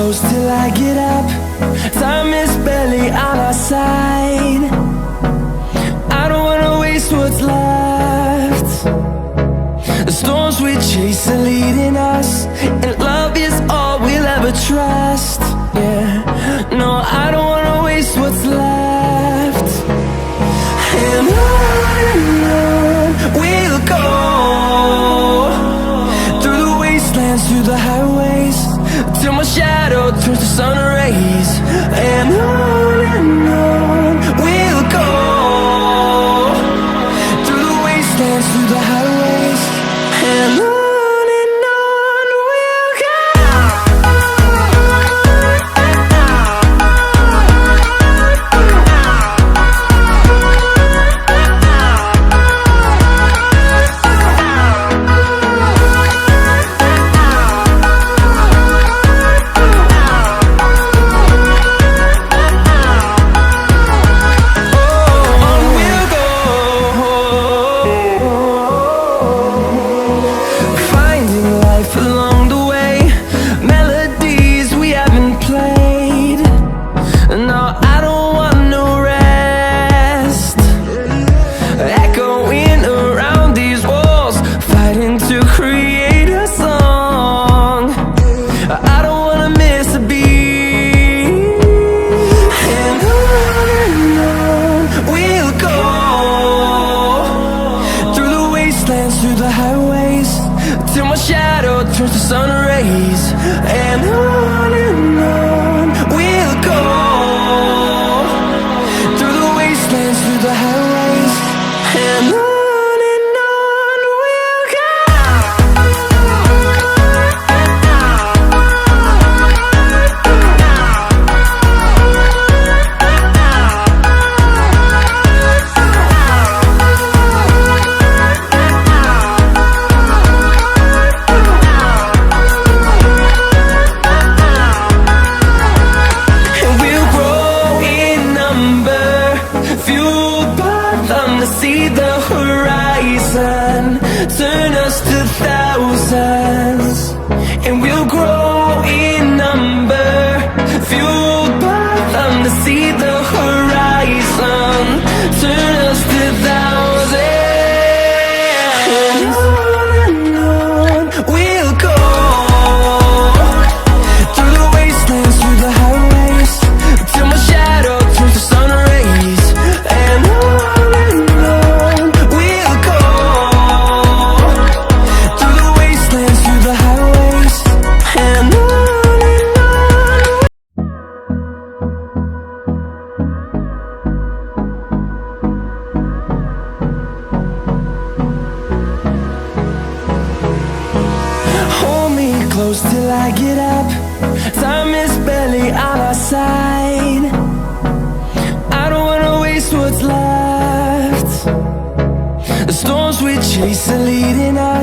close till I get up. Time is barely on our side. I don't wanna waste what's left. The storms we chase are leading us, and love is all we'll ever trust. Yeah, no, I don't wanna waste what's left. And on we'll go, through the wastelands, through the highways, till my shadow turns to sun rays. And on we'll go, through the wastelands, through the highways, and on we'll go. Through the highways, till my shadow turns to sun rays. And on we'll go, through the wastelands, through the highways, and on we'll go. See the horizon, turn us to thousands, and we'll grow in number, fueled by them. To see the horizon, turn us to thousands, and on we'll go, through the wastelands, through the highways, till my shadow turns to sun rays. And close till I get up. Time is barely on our side. I don't wanna waste what's left. The storms we chase are leading us.